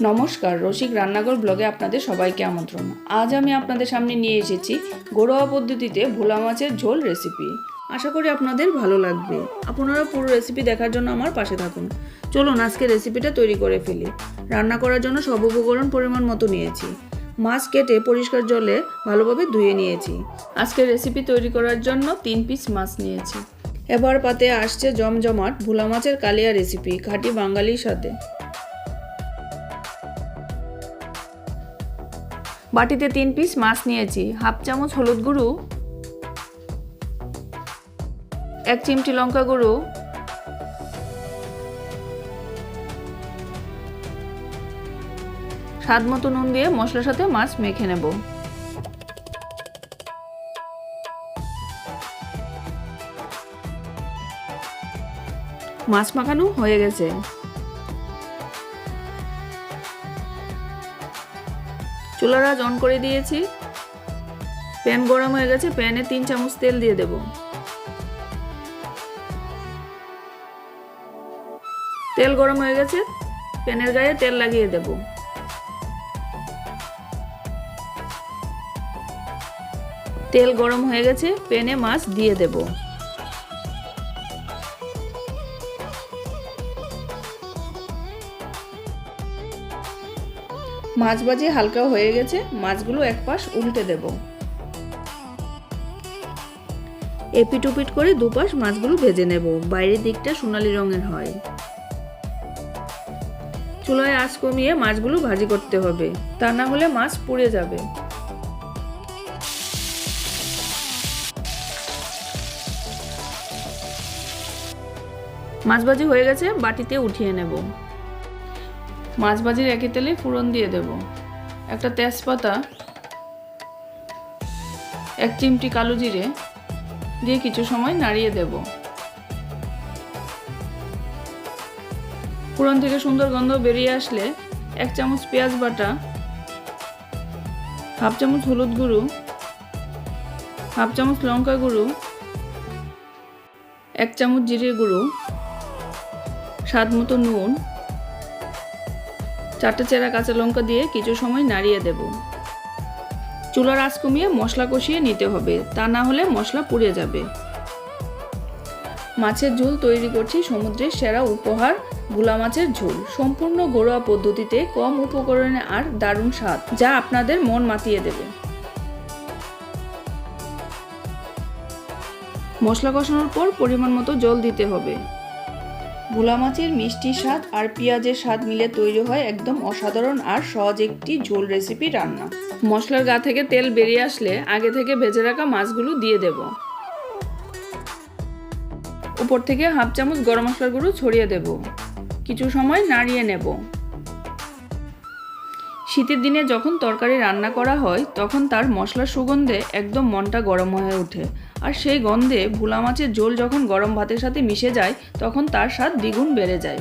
নমস্কার, রসিক রান্নাঘর ব্লগে আপনাদের সবাইকে আমন্ত্রণ। আজ আমি আপনাদের সামনে নিয়ে এসেছি ঘরোয়া পদ্ধতিতে ভোলা মাছের ঝোল রেসিপি। আশা করি আপনাদের ভালো লাগবে। আপনারা পুরো রেসিপি দেখার জন্য আমার পাশে থাকুন। চলুন আজকে রেসিপিটা তৈরি করে ফেলি। রান্না করার জন্য সব উপকরণ পরিমাণ মতো নিয়েছি। মাছ কেটে পরিষ্কার জলে ভালোভাবে ধুয়ে নিয়েছি। আজকের রেসিপি তৈরি করার জন্য 3 পিস মাছ নিয়েছি। এবার পাতে আসছে জমজমাট ভোলা মাছের কালিয়া রেসিপি, খাঁটি বাঙালির সাথে। বাটিতে 3 পিস মাছ নিয়েছি। হাফ চামচ হলুদ গুঁড়ো, 1 চিমটি লঙ্কা গুঁড়ো, স্বাদ মতো নুন দিয়ে মশলার সাথে মাছ মেখে নেব। মাছ মাখানো হয়ে গেছে। চুলার আঁচ অন করে দিয়েছি। প্যান গরম হয়ে গেছে। প্যানে 3 চামচ তেল দিয়ে দেব। তেল গরম হয়ে গেছে। প্যানের গায়ে তেল লাগিয়ে দেব। তেল গরম হয়ে গেছে। প্যানে মাছ দিয়ে দেব। মাছ ভাজি হালকা হয়ে গেছে। মাছগুলো এক পাশ উল্টে দেব। এপিট ওপিট করে দুপাশ মাছগুলো ভেজে নেব। বাইরের দিকটা সোনালী রঙের হয়। চুলায় আঁচ কমিয়ে মাছগুলো ভাজি করতে হবে, তা না হলে মাছ পুড়ে যাবে। মাছ ভাজি হয়ে গেছে। বাটিতে উঠিয়ে নেব। মাছ ভাজির একই তেলে ফোড়ন দিয়ে দেব। একটা তেজপাতা, 1 চিমটি কালো জিরে দিয়ে কিছু সময় নাড়িয়ে দেব। ফোড়ন থেকে সুন্দর গন্ধ বেরিয়ে আসলে 1 চামচ পেঁয়াজ বাটা, হাফ চামচ হলুদ গুঁড়ো, হাফ চামচ লঙ্কা গুঁড়ো, 1 চামচ জিরে গুঁড়ো, স্বাদ মতো নুন, 4টে চেরা কাঁচা লঙ্কা দিয়ে কিছু সময় নাড়িয়ে দেব। চুলার আঁচ কমিয়ে মশলা কষিয়ে নিতে হবে, তা না হলে মশলা পুড়ে যাবে। মাছের ঝোল তৈরি করছি সমুদ্রের সেরা উপহার, ভোলা মাছের ঝোল। সম্পূর্ণ ঘরোয়া পদ্ধতিতে, কম উপকরণে আর দারুণ স্বাদ, যা আপনাদের মন মাতিয়ে দেবে। মশলা কষানোর পর পরিমাণ মতো জল দিতে হবে। ভোলা মাছের মিষ্টি স্বাদ আর পেঁয়াজের স্বাদ মিলে তৈরি হয় একদম অসাধারণ আর সহজ একটি ঝোল রেসিপি রান্না। মশলার গা থেকে তেল বেরিয়ে আসলে আগে থেকে ভেজে রাখা মাছগুলো দিয়ে দেব। উপর থেকে হাফ চামচ গরম মশলার গুঁড়ো ছড়িয়ে দেব। কিছু সময় নাড়িয়ে নেব। শীতের দিনে যখন তরকারি রান্না করা হয় তখন তার মশলার সুগন্ধে একদম মনটা গরম হয়ে ওঠে। আর সেই গন্ধে ভোলা মাছের ঝোল যখন গরম ভাতের সাথে মিশে যায় তখন তার স্বাদ দ্বিগুণ বেড়ে যায়।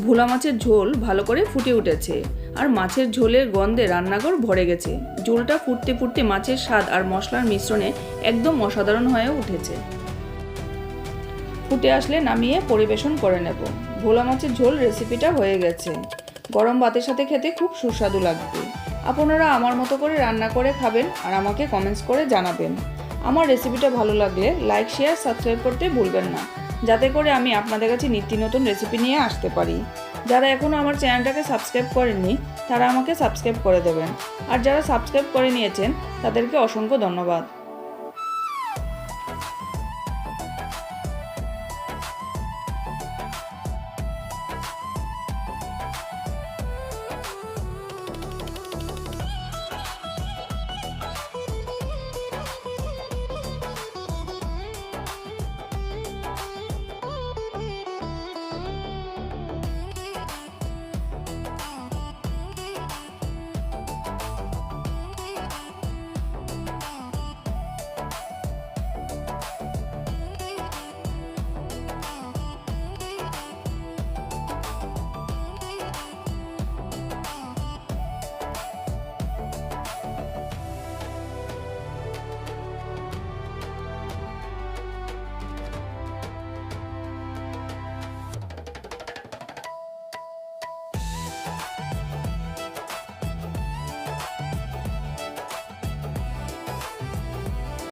ভোলা মাছের ঝোল ভালো করে ফুটে উঠেছে আর মাছের ঝোলের গন্ধে রান্নাঘর ভরে গেছে। ঝোলটা ফুটতে ফুটতে মাছের স্বাদ আর মশলার মিশ্রণে একদম অসাধারণ হয়ে উঠেছে। ফুটে আসলে নামিয়ে পরিবেশন করে নেব। ভোলা মাছের ঝোল রেসিপিটা হয়ে গেছে। গরম ভাতের সাথে খেতে খুব সুস্বাদু লাগবে। আপনারা আমার মতো করে রান্না করে খাবেন আর আমাকে কমেন্টস করে জানাবেন। আমার রেসিপিটা ভালো লাগলে লাইক, শেয়ার, সাবস্ক্রাইব করতে ভুলবেন না, যাতে করে আমি আপনাদের কাছে নিত্য নতুন রেসিপি নিয়ে আসতে পারি। যারা এখনও আমার চ্যানেলটাকে সাবস্ক্রাইব করেননি তারা আমাকে সাবস্ক্রাইব করে দেবেন। আর যারা সাবস্ক্রাইব করে নিয়েছেন তাদেরকে অসংখ্য ধন্যবাদ।